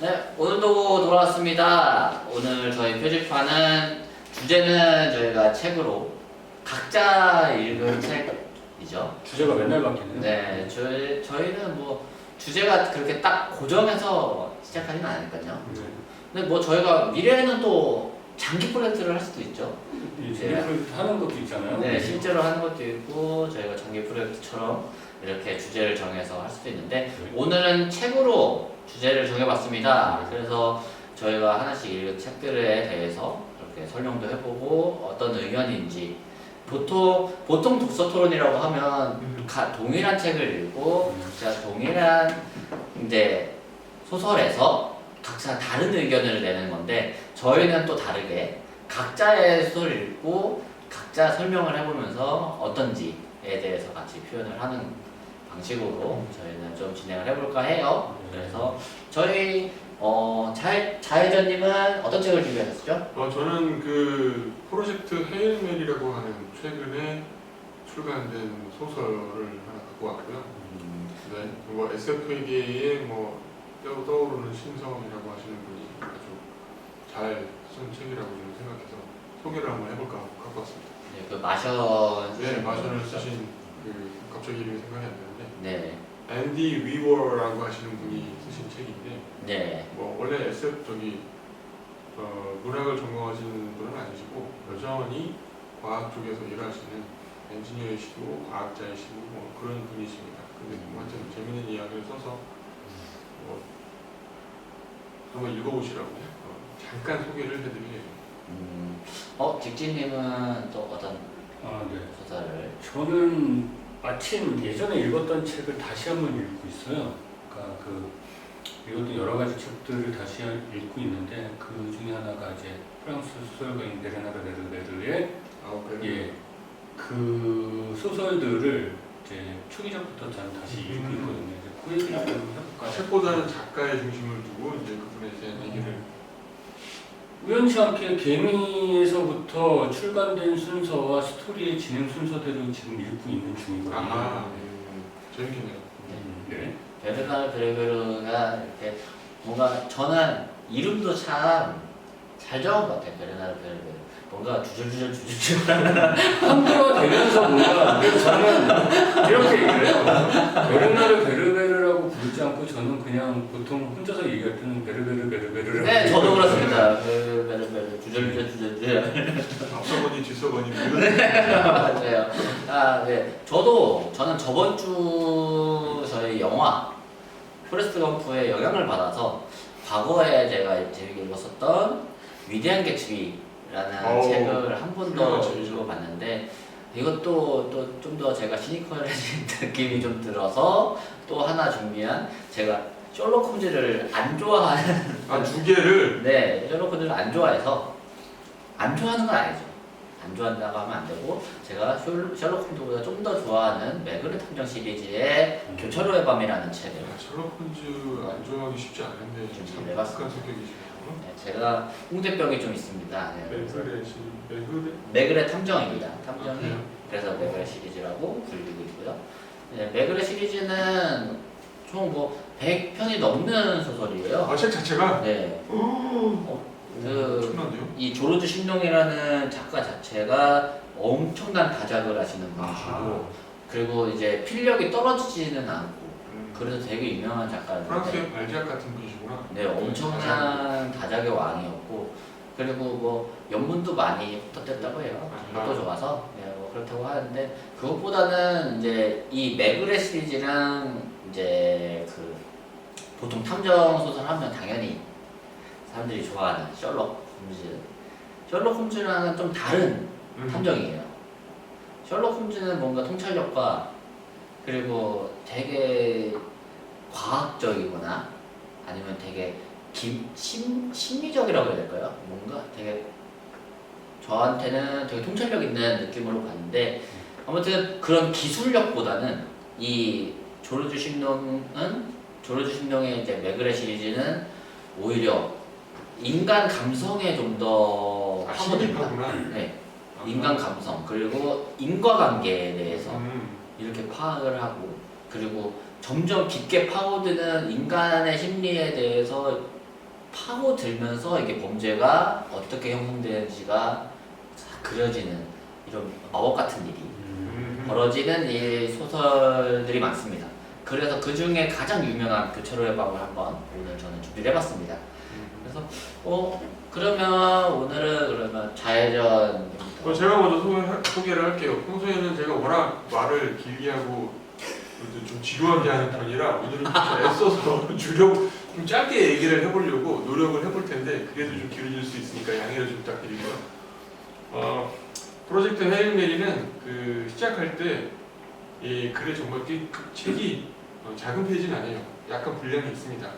네, 오늘도 돌아왔습니다. 오늘 저희 표지판은 주제는 저희가 책으로 각자 읽은 책이죠. 주제가 맨날 바뀌네요. 네, 저희는 뭐 주제가 그렇게 딱 고정해서 시작하지는 않으니까요. 네. 근데 뭐 저희가 미래에는 또 장기 프로젝트를 할 수도 있죠. 이제 하는 것도 있잖아요. 네, 실제로 하는 것도 있고 저희가 장기 프로젝트처럼 이렇게 주제를 정해서 할 수도 있는데 오늘은 책으로 주제를 정해봤습니다. 그래서 저희가 하나씩 읽은 책들에 대해서 이렇게 설명도 해보고 어떤 의견인지 보통 독서 토론이라고 하면 동일한 책을 읽고 각자 동일한 이제 소설에서 각자 다른 의견을 내는 건데 저희는 또 다르게 각자의 소설을 읽고 각자 설명을 해보면서 어떤지에 대해서 같이 표현을 하는 방식으로 저희는 좀 진행을 해볼까 해요. 그래서 저희 자혜전님은 어떤 책을 준비하셨죠? 저는 그 프로젝트 헤일메리라고 하는 최근에 출간된 소설을 하나 갖고 왔고요. 네, 뭐 SF계의 뭐 떠오르는 신성이라고 하시는 분이 아주 잘 쓴 책이라고 저는 생각해서 소개를 한번 해볼까 갖고 왔습니다. 네, 그 마션. 네, 마션을 쓰신 그 갑자기 이름이 생각이 안 나는데 네, 앤디 위워라고 하시는 분이 쓰신 책인데 네, 뭐 원래 SF 문학을 전공하시는 분은 아니시고 여전히 과학 쪽에서 일하시는 엔지니어이시고 과학자이시고 뭐 그런 분이십니다. 근데 뭐 하여튼 재밌는 이야기를 써서 뭐 한번 읽어보시라고 잠깐 소개를 해드리게요. 직진님은 또 어떤 네. 소설을? 저는 마침 예전에 읽었던 책을 다시 한번 읽고 있어요. 그러니까 이것도 여러 가지 책들을 다시 읽고 있는데 그 중에 하나가 이제 프랑스 소설가인 베르나르 베르베르의 그 소설들을 이제 초기작부터 저는 다시 읽고 있거든요. 이제 그 얘기를 좀 해볼까요? 책보다는 작가의 중심을 두고 이제 그분에 대한 얘기를 우연치 않게 개미에서부터 출간된 순서와 스토리의 진행 순서대로 지금 읽고 있는 중이거든요. 재밌겠네요. 네. 베르나르 베르베르가 이렇게 뭔가 저는 이름도 참 잘 정한 것 같아요. 베르나르 베르베르 뭔가 주절주절 한국어가 되면서 뭔가 그래서 저는 이렇게 얘기를 해요. 베르나르 베르베르라고 부르지 않고 저는 그냥 보통 혼자서 얘기할 때는 베르베르 네, 저도 그렇습니다. 베르베르 주절주절 앞서거니 뒤서거니 맞아요. 네. 저는 저번 주 저희 영화 포레스트 검프의 영향을 받아서 과거에 제가 재밌게 읽었었던 위대한 개츠비라는 책을 한 번 더 읽어봤는데 이것도 또 좀 더 제가 시니컬해진 느낌이 좀 들어서 또 하나 준비한 제가 셜록 홈즈를 안 좋아하는 두 개를 네, 셜록 홈즈를 안 좋아해서 안 좋아하는 건 아니죠. 안 좋아한다고 하면 안 되고 제가 셜록 홈즈보다 좀 더 좋아하는 매그넷 탐정 시리즈의 교차로의 밤이라는 책을 셜록 홈즈 안 좋아하기 쉽지 않은데 좀 참 해봤습니다. 독한 성격이시네요. 네, 제가 홍대병이 좀 있습니다. 네, 매그넷 탐정입니다. 탐정이 그래서 매그넷 시리즈라고 불리고 있고요. 네, 매그넷 시리즈는 총 뭐 100편이 넘는 소설이에요. 책 자체가? 네. 엄청난데요? 이 조르주 신동이라는 작가 자체가 엄청난 다작을 하시는 분이시고 그리고 이제 필력이 떨어지지는 않고 그래서 되게 유명한 작가인데 프랑스의 발작 같은 분이시구나. 네, 엄청난 다작의 왕이었고 그리고 뭐 연문도 많이 떴댔다고 해요. 그것도 좋아서 네, 뭐 그렇다고 하는데 그것보다는 이제 이 매그렛 시리즈랑 이제 그 보통 탐정 소설 하면 당연히 사람들이 좋아하는 셜록 홈즈. 셜록 홈즈랑은 좀 다른 탐정이에요. 셜록 홈즈는 뭔가 통찰력과 그리고 되게 과학적이거나 아니면 되게 심리적이라고 해야 될까요? 뭔가 되게 저한테는 되게 통찰력 있는 느낌으로 봤는데 아무튼 그런 기술력보다는 이 조르주 신동의 이제 매그렛 시리즈는 오히려 인간 감성에 좀 더 파고듭니다. 네, 인간 감성 그리고 인과관계에 대해서 이렇게 파악을 하고 그리고 점점 깊게 파고드는 인간의 심리에 대해서 파고들면서 이게 범죄가 어떻게 형성되는지가 그려지는 이런 마법 같은 일이 벌어지는 이 소설들이 많습니다. 그래서 그 중에 가장 유명한 그 최후의 밤을 한번 오늘 저는 준비를 해봤습니다. 그래서 그러면 오늘은 그러면 좌회전. 제가 먼저 소개를 할게요. 평소에는 제가 워낙 말을 길게 하고 좀 지루하게 하는 편이라 오늘은 좀 애써서 주려고 좀 짧게 얘기를 해보려고 노력을 해볼 텐데 그래도 좀 길어질 수 있으니까 양해를 좀 부탁드리고요. 프로젝트 헤일 메리는 그 시작할 때 이 글에 정말 그 책이 작은 페이지는 아니에요. 약간 분량이 있습니다.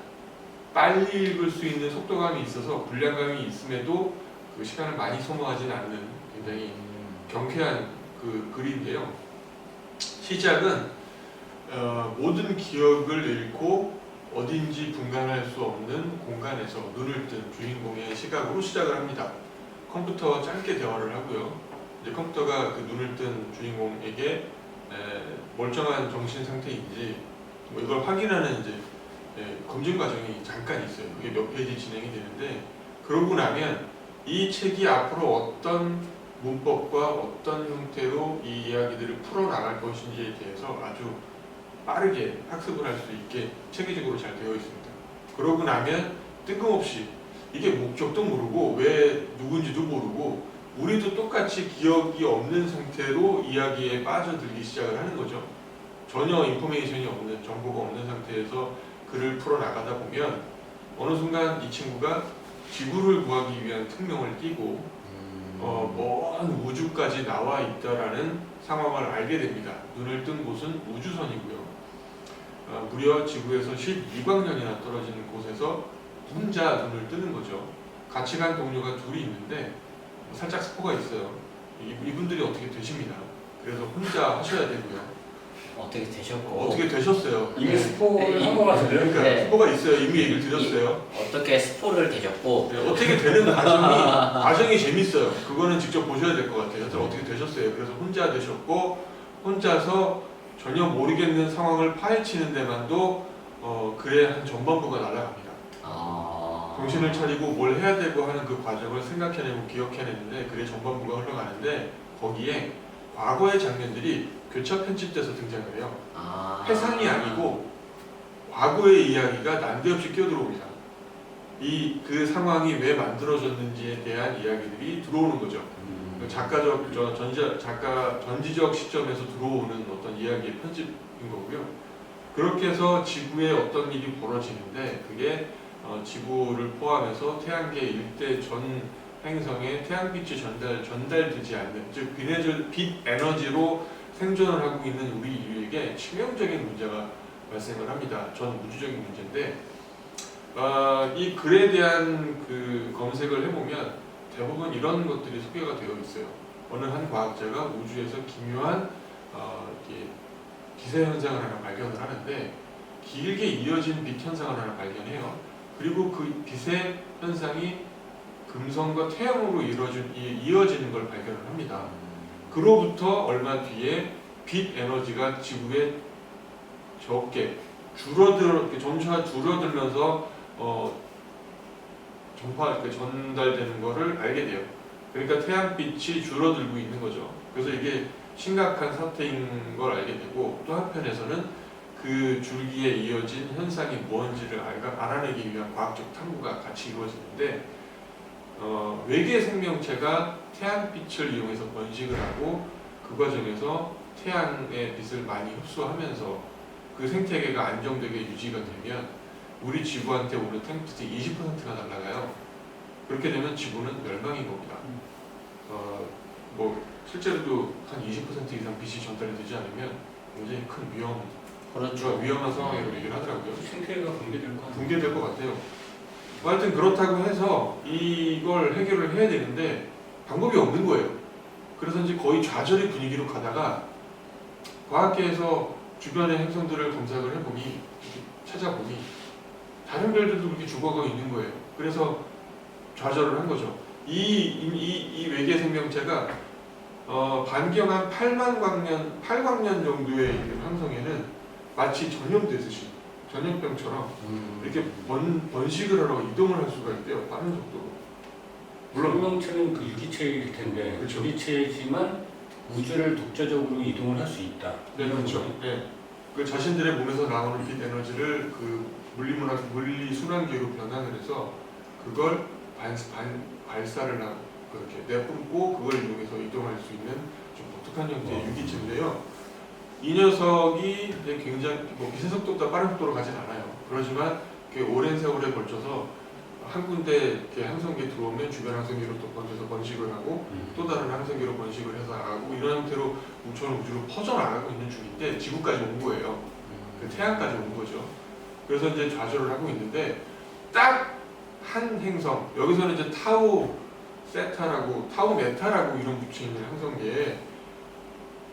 빨리 읽을 수 있는 속도감이 있어서 분량감이 있음에도 그 시간을 많이 소모하지는 않는 굉장히 경쾌한 그 글인데요. 시작은 모든 기억을 잃고 어딘지 분간할 수 없는 공간에서 눈을 뜬 주인공의 시각으로 시작을 합니다. 컴퓨터와 짧게 대화를 하고요. 이제 컴퓨터가 그 눈을 뜬 주인공에게 멀쩡한 정신 상태인지 뭐 이걸 확인하는 이제 검증 과정이 잠깐 있어요. 그게 몇 페이지 진행이 되는데 그러고 나면 이 책이 앞으로 어떤 문법과 어떤 형태로 이 이야기들을 풀어나갈 것인지에 대해서 아주 빠르게 학습을 할 수 있게 체계적으로 잘 되어 있습니다. 그러고 나면 뜬금없이 이게 목적도 모르고 왜 누군지도 모르고 우리도 똑같이 기억이 없는 상태로 이야기에 빠져들기 시작을 하는 거죠. 전혀 인포메이션이 없는, 정보가 없는 상태에서 글을 풀어나가다 보면 어느 순간 이 친구가 지구를 구하기 위한 특명을 띄고 먼 우주까지 나와 있다라는 상황을 알게 됩니다. 눈을 뜬 곳은 우주선이고요. 무려 지구에서 12광년이나 떨어지는 곳에서 혼자 눈을 뜨는 거죠. 같이 간 동료가 둘이 있는데 살짝 스포가 있어요. 이분들이 어떻게 되십니다. 그래서 혼자 하셔야 되고요. 어떻게 되셨고 어떻게 되셨어요? 이미 스포를 한 것 같은데요? 그러니까 네. 스포가 있어요. 이미 얘기를 드렸어요. 어떻게 스포를 되셨고 네, 어떻게 되는 과정이 재밌어요. 그거는 직접 보셔야 될 것 같아요. 여튼 어떻게 되셨어요? 그래서 혼자 되셨고 혼자서 전혀 모르겠는 상황을 파헤치는 데만도 글의 한 전반부가 날아갑니다. 정신을 차리고 뭘 해야 되고 하는 그 과정을 생각해내고 기억해내는데 글의 전반부가 흘러가는데 거기에 과거의 장면들이 교차 편집돼서 등장을 해요. 회상이 아니고 과거의 이야기가 난데없이 끼어들어옵니다. 그 상황이 왜 만들어졌는지에 대한 이야기들이 들어오는 거죠. 전지적 시점에서 들어오는 어떤 이야기의 편집인 거고요. 그렇게 해서 지구에 어떤 일이 벌어지는데 그게 지구를 포함해서 태양계 일대 전 행성에 태양빛이 전달되지 않는, 즉 빛 에너지로 생존을 하고 있는 우리 인류에게 치명적인 문제가 발생을 합니다. 전 우주적인 문제인데 이 글에 대한 그 검색을 해보면 대부분 이런 것들이 소개가 되어 있어요. 어느 한 과학자가 우주에서 기묘한 기세 현상을 하나 발견을 하는데 길게 이어진 빛 현상을 하나 발견해요. 그리고 그 빛의 현상이 금성과 태양으로 이어지는 걸 발견을 합니다. 그로부터 얼마 뒤에 빛 에너지가 지구에 적게 점차 줄어들면서 전달되는 것을 알게 돼요. 그러니까 태양빛이 줄어들고 있는 거죠. 그래서 이게 심각한 사태인 걸 알게 되고 또 한편에서는 그 줄기에 이어진 현상이 무엇인지를 알아내기 위한 과학적 탐구가 같이 이루어지는데 외계 생명체가 태양빛을 이용해서 번식을 하고 그 과정에서 태양의 빛을 많이 흡수하면서 그 생태계가 안정되게 유지가 되면 우리 지구한테 오는 태양빛의 20%가 날아가요. 그렇게 되면 지구는 멸망인 겁니다. 실제로도 한 20% 이상 빛이 전달이 되지 않으면 굉장히 큰 위험한 상황이라고 얘기를 하더라고요. 생태계가 붕괴될 것 같아요. 하여튼 그렇다고 해서 이걸 해결을 해야 되는데 방법이 없는 거예요. 그래서 이제 거의 좌절의 분위기로 가다가 과학계에서 주변의 행성들을 검색을 해보니 찾아보니 다른 별들도 그렇게 죽어가고 있는 거예요. 그래서 좌절을 한 거죠. 이 외계 생명체가 반경 한 8광년 정도의 있는 항성에는 마치 전염되듯이 전염병처럼 이렇게 번식을 하러 이동을 할 수가 있대요. 빠른 속도로. 물론 생명체는 그 유기체일 텐데 그렇죠. 유기체이지만 우주를 독자적으로 이동을 할 수 있다. 네, 이런 그렇죠. 거죠. 네. 그 자신들의 몸에서 나오는 빛 에너지를 그 물리 순환계로 변환을 해서 그걸 발사를 하고 그렇게 내뿜고 그걸 이용해서 이동할 수 있는 좀 독특한 형태의 유기체인데요. 이 녀석이 굉장히 빛의 속도보다 빠른 속도로 가진 않아요. 그렇지만 오랜 세월에 걸쳐서 한 군데 이렇게 항성기에 들어오면 주변 항성기로 또 번져서 번식을 하고 또 다른 항성기로 번식을 해서 나가고 이런 형태로 우주는 우주로 퍼져나가고 있는 중인데 지구까지 온 거예요. 그 태양까지 온 거죠. 그래서 이제 좌절을 하고 있는데 딱 한 행성 여기서는 이제 타우 세타라고 타우 메타라고 이름 붙여 있는 항성계에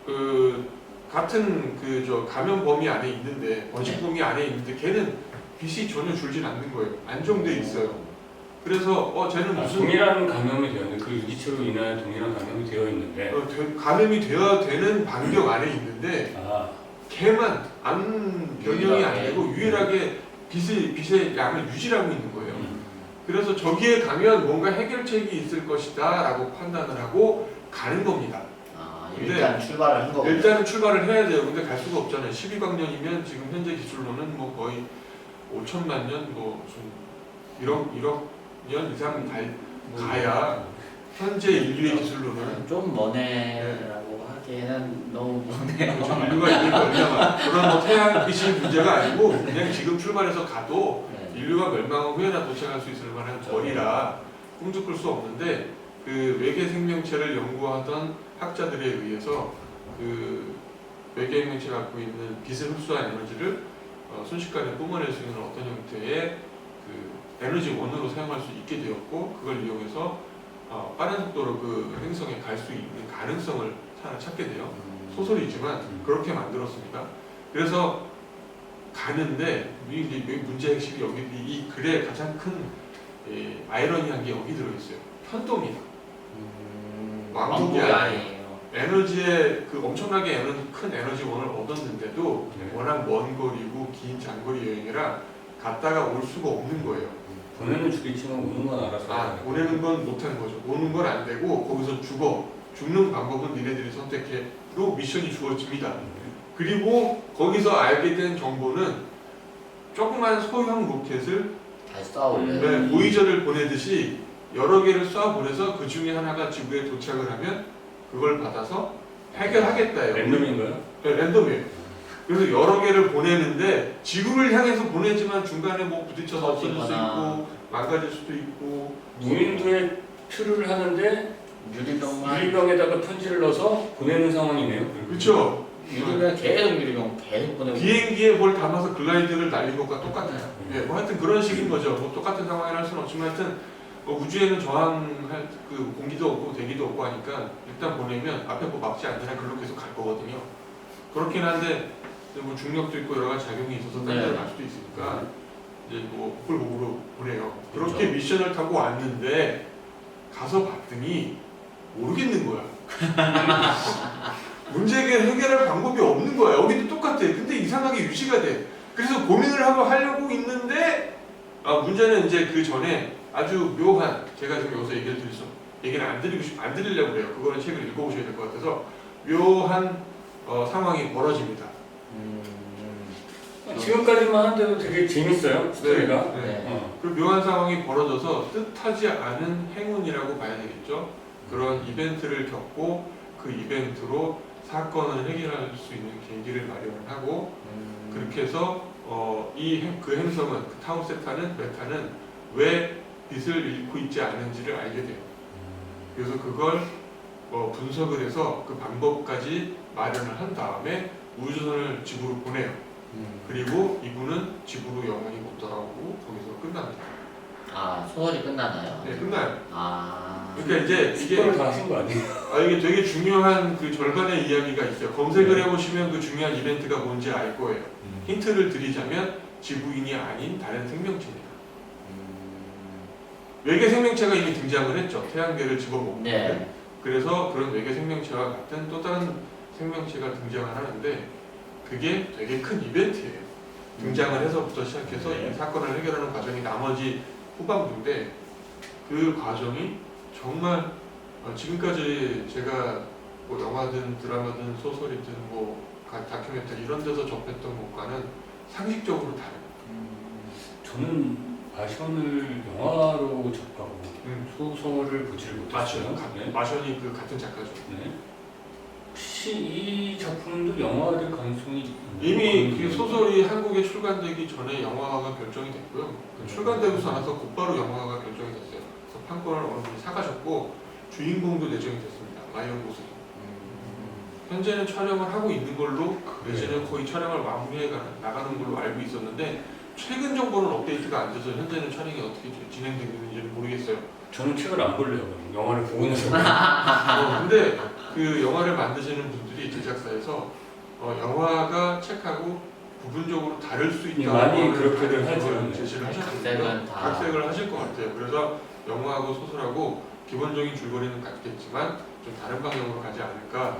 그 같은 그 저 감염 범위 안에 있는데 번식 범위 안에 있는데 걔는 빛이 전혀 줄진 않는 거예요. 안정돼 있어요. 그래서 쟤는 무슨 동일한 감염이 되어 있는데 그 유기체로 인한 동일한 감염이 되어 있는데 감염이 되어야 되는 반경 안에 있는데 걔만 안 변형이 안 되고 유일하게 빛의 양을 유지하고 있는 거예요. 그래서 저기에 가면 뭔가 해결책이 있을 것이다 라고 판단을 하고 가는 겁니다. 일단 출발을 한 거군요. 일단은 출발을 해야 돼요. 근데 갈 수가 없잖아요. 12광년이면 지금 현재 기술로는 뭐 거의 5천만 년, 좀 1억 년 이상 가야 현재 인류의 기술로는 좀 머네라고 하기에는 너무 머네요. 그렇죠. 인류가 이길 얼마나 그런 태양빛이 문제가 아니고 그냥 지금 출발해서 가도 인류가 멸망 후에나 도착할 수 있을 만한 거리라 꿈도 꿀 수 없는데 그 외계 생명체를 연구하던 학자들에 의해서 그 외계 생명체가 갖고 있는 빛을 흡수한 에너지를 순식간에 뿜어낼 수 있는 어떤 형태의 그 에너지 원으로 사용할 수 있게 되었고 그걸 이용해서 빠른 속도로 그 행성에 갈 수 있는 가능성을 찾게 돼요. 소설이지만 그렇게 만들었습니다. 그래서 가는데 문제 핵심이 여기 이 글의 가장 큰 아이러니한 게 여기 들어있어요. 편도입니다. 왕복이 아니에요. 에너지의 그 엄청나게 큰 에너지원을 얻었는데도 워낙 먼 거리고 긴 장거리 여행이라 갔다가 올 수가 없는 거예요. 보내는 주겠지만 오는 건 알아서. 보내는 건 못하는 거죠. 오는 건 안 되고 거기서 죽는 방법은 니네들이 선택해로 미션이 주어집니다. 그리고 거기서 알게 된 정보는 조그만 소형 로켓을 보이저를 보내듯이 여러 개를 쏴 보내서 그 중에 하나가 지구에 도착을 하면 그걸 받아서 해결하겠다예요. 랜덤인가요? 네, 랜덤이에요. 그래서 여러 개를 보내는데 지구를 향해서 보내지만 중간에 뭐 부딪혀서 없어질 수 있고 망가질 수도 있고 무인도에 표류를 하는데 유리병에다가 편지를 넣어서 보내는 상황이네요. 그렇죠. 유리병 계속 보내고 비행기에 뭘 담아서 글라이드를 날린 것과 똑같아요. 뭐 하여튼 그런 식인 거죠. 뭐 똑같은 상황이라 할 수는 없지만 하여튼 우주에는 저항할 그 공기도 없고 대기도 없고 하니까 일단 보내면 앞에 뭐 막지 않는 한 글로 계속 갈 거거든요. 그렇긴 한데 뭐 중력도 있고 여러 가지 작용이 있어서 딴 데로 갈 수도 있으니까 이제 뭐 복불복으로 보내요. 그렇게 미션을 타고 왔는데 가서 봤더니 모르겠는 거야. 문제를 해결할 방법이 없는 거야. 여기도 똑같아. 근데 이상하게 유지가 돼. 그래서 고민을 하려고 있는데 문제는 이제 그 전에 아주 묘한 제가 지금 여기서 얘기를 안 드리려고 그래요. 그거는 책을 읽어보셔야 될 것 같아서 묘한 상황이 벌어집니다. 지금까지만 한데도 되게 재밌어요. 스토리가. 그 묘한 상황이 벌어져서 뜻하지 않은 행운이라고 봐야 되겠죠. 그런 이벤트를 겪고 그 이벤트로 사건을 해결할 수 있는 계기를 마련하고 그렇게 해서 그 행성은 그 타우세타는 메타는 왜 빛을 잃고 있지 않은지를 알게 돼요. 그래서 그걸 분석을 해서 그 방법까지 마련을 한 다음에 우주선을 지구로 보내요. 그리고 이분은 지구로 영원히 못 돌아오고 거기서 끝납니다. 소설이 끝나나요? 네, 끝나요. 그러니까 이제 이게 다 하신 거 아니에요? 이게 되게 중요한 그 절반의 이야기가 있어요. 검색을 해보시면 그 중요한 이벤트가 뭔지 알 거예요. 힌트를 드리자면 지구인이 아닌 다른 생명체입니다. 외계 생명체가 이미 등장을 했죠. 태양계를 집어먹고. 네. 그래서 그런 외계 생명체와 같은 또 다른 생명체가 등장을 하는데 그게 되게 큰 이벤트예요. 등장을 해서부터 시작해서 이 사건을 해결하는 과정이 나머지 후반부인데 그 과정이 정말 지금까지 제가 뭐 영화든 드라마든 소설이든 뭐 다큐멘터리 이런 데서 접했던 것과는 상식적으로 다르요. 저는 마션을 영화로 접하고 소설을 보지를 못했어요. 네. 마션이 그 같은 작가죠. 네. 혹시 이 작품도 영화화될 가능성이 이미 그 소설이 한국에 출간되기 전에 영화화가 결정이 됐고요. 출간되고서 나서 곧바로 영화화가 결정이 됐어요. 그래서 판권을 어느 분이 사가셨고 주인공도 내정이 됐습니다. 마이언 고슬링. 현재는 촬영을 하고 있는 걸로 내지는 거의 촬영을 마무리해 나가는 걸로 알고 있었는데 최근 정보는 업데이트가 안 돼서 현재는 촬영이 어떻게 진행되고 있는지는 모르겠어요. 저는 책을 안 볼래요. 영화를 보고 나서. 근데 그 영화를 만드시는 분들이 제작사에서 영화가 책하고 부분적으로 다를 수 있다고 많이 그렇게들 하죠. 제시를 하셨거든요. 각색을 하실 것 같아요. 그래서 영화하고 소설하고 기본적인 줄거리는 같겠지만 좀 다른 방향으로 가지 않을까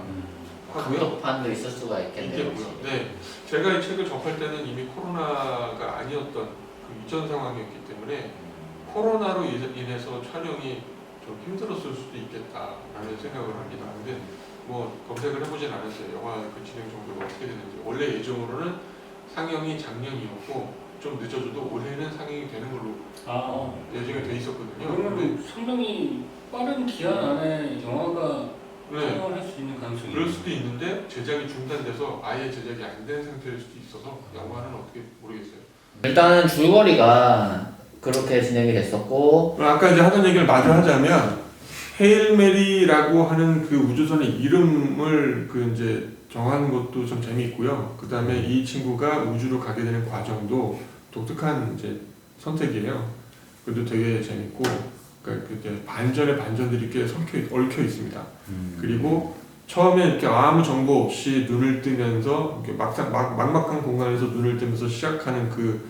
하고요. 감독판도 있을 수가 있겠네요. 네, 제가 이 책을 접할 때는 이미 코로나가 아니었던 그 이전 상황이었기 때문에 코로나로 인해서 촬영이 좀 힘들었을 수도 있겠다라는 생각을 합니다. 근데 뭐 검색을 해보진 않았어요. 영화 그 진행 정도가 어떻게 되는지. 원래 예정으로는 상영이 작년이었고 좀 늦어져도 올해는 상영이 되는 걸로 예정이 돼 있었거든요. 그러면 상당히 빠른 기한 안에 영화가 네, 촬영을 할 수 있는 가능성이 그럴 수도 있는데 제작이 중단돼서 아예 제작이 안 된 상태일 수도 있어서 영화는 어떻게 모르겠어요. 일단은 줄거리가 그렇게 진행이 됐었고 아까 이제 하던 얘기를 마저 하자면 헤일 메리라고 하는 그 우주선의 이름을 그 이제 정하는 것도 좀 재미있고요. 그 다음에 이 친구가 우주로 가게 되는 과정도 독특한 이제 선택이에요. 그것도 되게 재밌고, 그러니까 그게 반전의 반전들이 꽤 얽혀 있습니다. 그리고 처음에 이렇게 아무 정보 없이 눈을 뜨면서 이렇게 막막한 공간에서 눈을 뜨면서 시작하는 그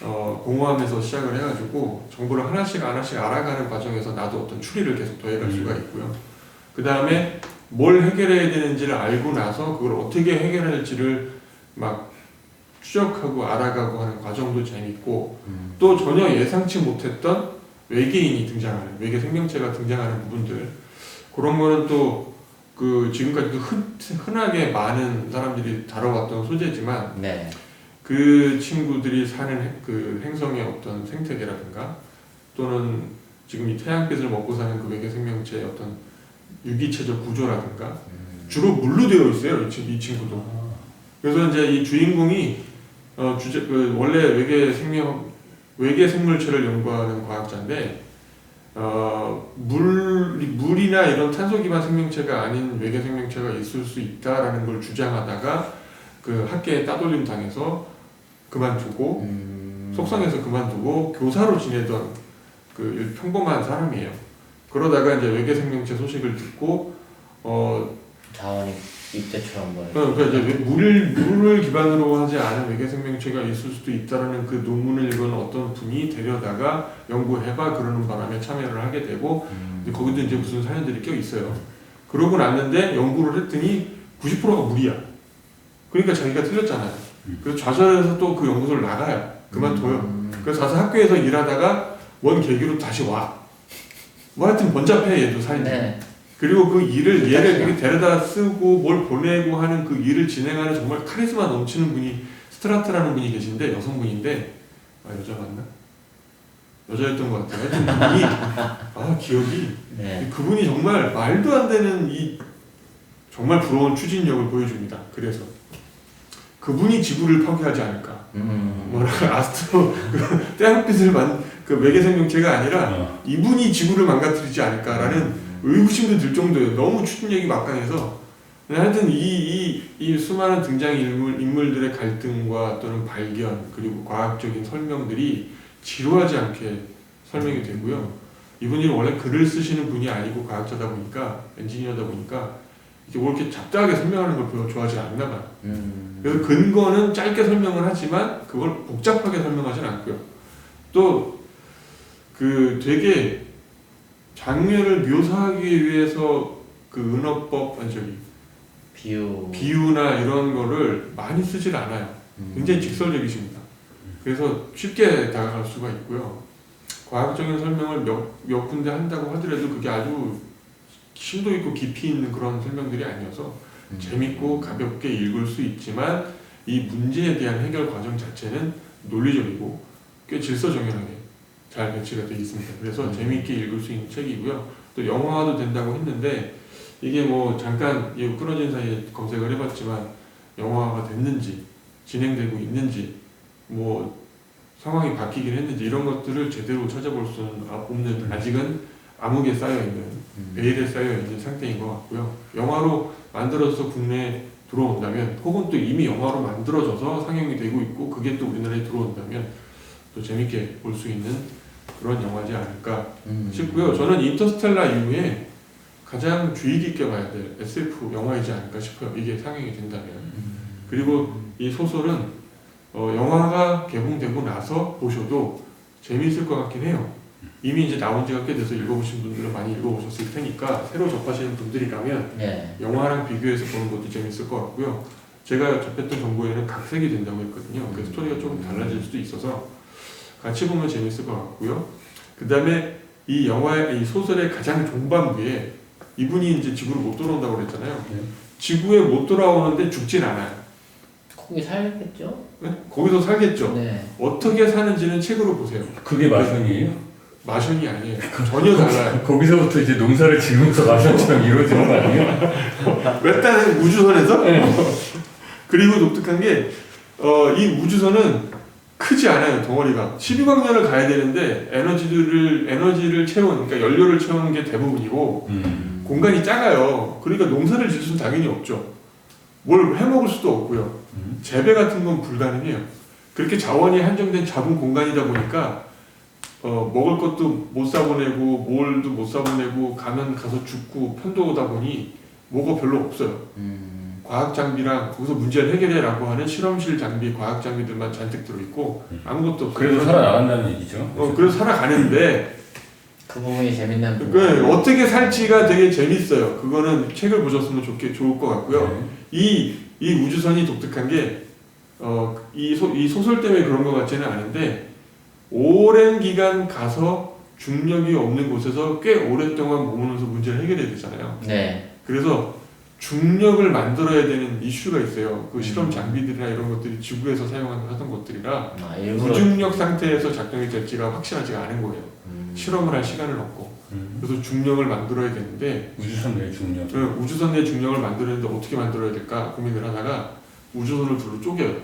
공허함에서 시작을 해가지고 정보를 하나씩 알아가는 과정에서 나도 어떤 추리를 계속 더해갈 수가 있고요. 그 다음에 뭘 해결해야 되는지를 알고 나서 그걸 어떻게 해결할지를 막 추적하고 알아가고 하는 과정도 재밌고 또 전혀 예상치 못했던 외계인이 등장하는 외계 생명체가 등장하는 부분들 그런 거는 또 그 지금까지도 흔하게 많은 사람들이 다뤄왔던 소재지만 네. 그 친구들이 사는 그 행성의 어떤 생태계라든가 또는 지금 이 태양빛을 먹고 사는 그 외계 생명체의 어떤 유기체적 구조라든가 주로 물로 되어 있어요. 이 친구도. 그래서 이제 이 주인공이 원래 외계 생물체를 연구하는 과학자인데 물이나 이런 탄소 기반 생명체가 아닌 외계 생명체가 있을 수 있다라는 걸 주장하다가 그 학계에 따돌림 당해서 그만두고 속상해서 그만두고 교사로 지내던 그 평범한 사람이에요. 그러다가 이제 외계 생명체 소식을 듣고 자원이 입대처럼 뭐 그러니까 이제 물을 기반으로 하지 않은 외계 생명체가 있을 수도 있다라는 그 논문을 읽은 어떤 분이 데려다가 연구해봐 그러는 바람에 참여를 하게 되고 거기도 이제 무슨 사연들이 껴 있어요. 그러고 났는데 연구를 했더니 90%가 물이야. 그러니까 자기가 틀렸잖아요. 그래서 좌절해서 또 그 연구소를 나가요. 그만둬요. 그래서 가서 학교에서 일하다가 원 계기로 다시 와. 뭐 하여튼 번잡해 얘도 삶이. 네. 그리고 그 일을 얘를 이렇게 데려다 쓰고 뭘 보내고 하는 그 일을 진행하는 정말 카리스마 넘치는 분이 스트라트라는 분이 계신데 여성분인데 여자 맞나? 여자였던 것 같아요. 하여튼 그분이 기억이 네. 그분이 정말 말도 안 되는 이 정말 부러운 추진력을 보여줍니다. 그래서 그분이 지구를 파괴하지 않을까? 아스트로 그 태양빛을 그 외계 생명체가 아니라 이분이 지구를 망가뜨리지 않을까라는 의구심도 들 정도예요. 너무 추진력이 막강해서. 하여튼 이 수많은 등장 인물들의 갈등과 또는 발견 그리고 과학적인 설명들이 지루하지 않게 설명이 되고요. 이분이 원래 글을 쓰시는 분이 아니고 과학자다 보니까 엔지니어다 보니까 이렇게 뭐 이렇게 잡다하게 설명하는 걸 별로 좋아하지 않나 봐요. 그래서 근거는 짧게 설명을 하지만 그걸 복잡하게 설명하진 않고요. 또 그 되게 장면을 묘사하기 위해서 그 은어법 비유나 이런 거를 많이 쓰질 않아요. 굉장히 직설적이십니다. 그래서 쉽게 다가갈 수가 있고요. 과학적인 설명을 몇 군데 한다고 하더라도 그게 아주 심도 있고 깊이 있는 그런 설명들이 아니어서 재밌고 가볍게 읽을 수 있지만 이 문제에 대한 해결 과정 자체는 논리적이고 꽤 질서정연하게 잘 배치가 되어 있습니다. 그래서 재밌게 읽을 수 있는 책이고요. 또 영화화도 된다고 했는데 이게 뭐 잠깐 끊어진 사이에 검색을 해봤지만 영화화가 됐는지 진행되고 있는지 뭐 상황이 바뀌긴 했는지 이런 것들을 제대로 찾아볼 수는 없는 아직은 암흑에 쌓여있는 베일에 쌓여있는 상태인 것 같고요. 영화로 만들어서 국내에 들어온다면 혹은 또 이미 영화로 만들어져서 상영이 되고 있고 그게 또 우리나라에 들어온다면 또 재밌게 볼 수 있는 그런 영화지 않을까 싶고요. 저는 인터스텔라 이후에 가장 주의 깊게 봐야 될 SF 영화이지 않을까 싶어요. 이게 상영이 된다면. 그리고 이 소설은 영화가 개봉되고 나서 보셔도 재미있을 것 같긴 해요. 이미 이제 나온 지가 꽤 돼서 읽어보신 분들은 많이 읽어보셨을 테니까 새로 접하시는 분들이라면 네. 영화랑 비교해서 보는 것도 재밌을 것 같고요. 제가 접했던 정보에는 각색이 된다고 했거든요. 그래서 스토리가 조금 달라질 수도 있어서 같이 보면 재밌을 것 같고요. 그 다음에 이 영화의 이 소설의 가장 종반부에 이분이 이제 지구로 못 돌아온다고 그랬잖아요. 지구에 못 돌아오는데 죽진 않아요. 거기 살겠죠? 네? 거기서 살겠죠. 네. 어떻게 사는지는 책으로 보세요. 그게 마션이에요? 마션이 아니에요. 전혀 달라요. 거기서부터 이제 농사를 지으면서 마션처럼 이루어지는 거 아니에요? 외딴 우주선에서? 그리고 독특한 게 이 우주선은 크지 않아요. 덩어리가 12광년을 가야 되는데 에너지를 채우는 그러니까 연료를 채우는 게 대부분이고 공간이 작아요. 그러니까 농사를 지을 수는 당연히 없죠. 뭘 해먹을 수도 없고요. 재배 같은 건 불가능해요. 그렇게 자원이 한정된 작은 공간이다 보니까 먹을 것도 못 사보내고 뭘도 못 사보내고 가면 가서 죽고 편도오다 보니 뭐가 별로 없어요. 과학 장비랑 거기서 문제를 해결해라고 하는 실험실 장비, 과학 장비들만 잔뜩 들어있고 아무것도 없어요. 그래도 살아나간다는 얘기죠. 그래서 살아가는데 그 부분이 재밌는 부분. 그 어떻게 살지가 되게 재밌어요. 그거는 책을 보셨으면 좋을 것 같고요. 이 우주선이 독특한 게 이 소설 때문에 그런 것 같지는 않은데 오랜 기간 가서 중력이 없는 곳에서 꽤 오랫동안 머무면서 문제를 해결해야 되잖아요. 네. 그래서 중력을 만들어야 되는 이슈가 있어요. 그 실험 장비들이나 이런 것들이 지구에서 사용하던 것들이라 무중력 상태에서 작동이 될지가 확실하지가 않은 거예요. 실험을 할 시간을 없고 그래서 중력을 만들어야 되는데 우주선 내 중력. 우주선 내 중력을 만들었는데 어떻게 만들어야 될까 고민을 하다가 우주선을 둘로 쪼개요.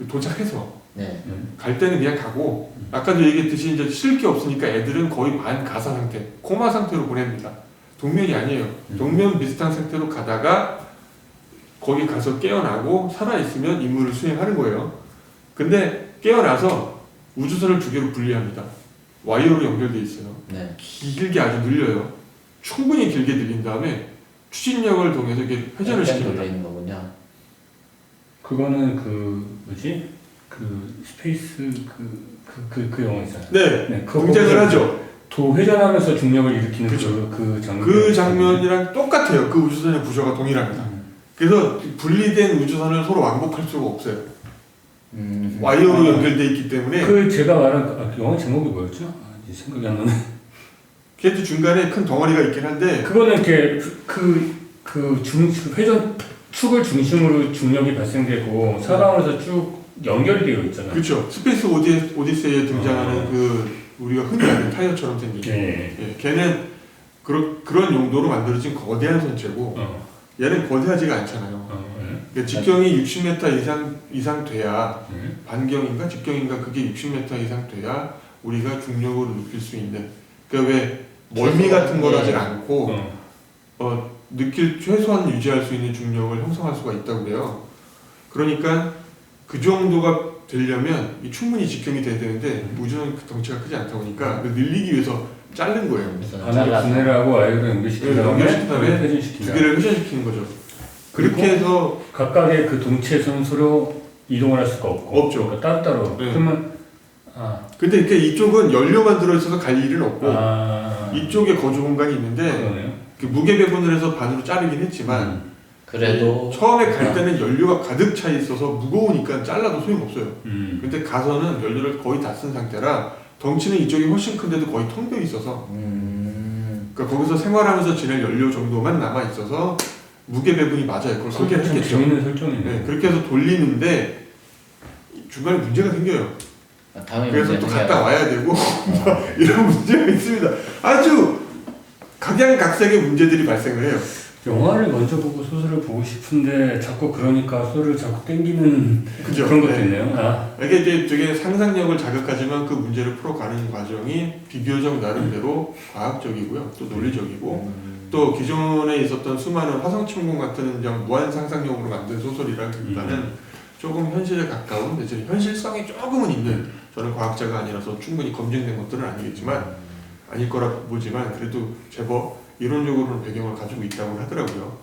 도착해서 네. 갈 때는 그냥 가고 아까도 얘기했듯이 이제 쉴 게 없으니까 애들은 거의 반가사 상태, 코마 상태로 보냅니다. 동면이 아니에요. 동면 비슷한 상태로 가다가 거기 가서 깨어나고 살아있으면 임무를 수행하는 거예요. 근데 깨어나서 우주선을 두 개로 분리합니다. 와이어로 연결돼 있어요. 네. 길게 아주 늘려요. 충분히 길게 늘린 다음에 추진력을 통해서 이렇게 회전을 시킵니다. 있는 거군요. 그거는 그 뭐지? 그 스페이스 그 영화 있잖아요. 네, 등장을 하죠. 도 회전하면서 중력을 일으키는 그쵸. 그 장면. 그 장면이랑 똑같아요. 그 우주선의 구조가 동일합니다. 그래서 분리된 우주선을 서로 왕복할 수가 없어요. 와이어로 연결돼 있기 때문에. 그 제가 말한 그 영화 제목이 뭐였죠? 이제 생각이 안 나네. 걔도 중간에 큰 덩어리가 있긴 한데. 그거는 이렇게 회전 축을 중심으로 중력이 발생되고 사방으로서 쭉 연결되어 있잖아요. 그렇죠. 스페이스 오디세이에 등장하는 그 우리가 흔히 아는 타이어처럼 생긴. 예, 걔는 그런 용도로 만들어진 거대한 선체고 얘는 거대하지가 않잖아요. 그러니까 직경이 60m 이상 돼야 반경인가 직경인가 그게 60m 이상 돼야 우리가 중력을 느낄 수 있는. 그러니까 왜 멀미 같은 걸 하지 않고 최소한 유지할 수 있는 중력을 형성할 수가 있다고 그래요. 그러니까 그 정도가 되려면 충분히 직경이 돼야 되는데 우주는 그 덩치가 크지 않다 보니까 늘리기 위해서 자른 거예요. 하나를 분해를 하고 와이어로 연결시킨 다음에 두 개를 회전시키는 거죠. 그렇게 해서 각각의 그 동체에서는 서로 이동을 할 수가 없죠. 그러니까 따로따로. 네. 그러면 근데 이렇게 이쪽은 연료만 들어있어서 갈 일은 없고 이쪽에 거주 공간이 있는데 그러네요. 무게 배분을 해서 반으로 자르긴 했지만 그래도 처음에 갈 때는 연료가 가득 차 있어서 무거우니까 잘라도 소용없어요. 근데 가서는 연료를 거의 다 쓴 상태라 덩치는 이쪽이 훨씬 큰데도 거의 텅 비어 있어서 그러니까 거기서 생활하면서 지낼 연료 정도만 남아 있어서 무게 배분이 맞아요. 그걸 설계를 좀 했겠죠. 재밌는 설정이네요. 네, 그렇게 해서 돌리는데 중간에 문제가 생겨요. 당연히 그래서 또 문제는 갔다 해야 와야 되고 이런 문제가 있습니다. 아주 각양각색의 문제들이 발생을 해요. 영화를 먼저 보고 소설을 보고 싶은데 자꾸 그러니까 소설을 자꾸 땡기는 그죠? 그런 것도 네. 있네요. 아. 이게 이제 되게 상상력을 자극하지만 그 문제를 풀어가는 과정이 비교적 나름대로 과학적이고요, 또 논리적이고 또 기존에 있었던 수많은 화성침공 같은 그냥 무한 상상력으로 만든 소설이라기보다는 조금 현실에 가까운 대신 현실성이 조금은 있는 저는 과학자가 아니라서 충분히 검증된 것들은 아니겠지만 아닐 거라 보지만 그래도 제법 이론적으로는 배경을 가지고 있다고 하더라고요.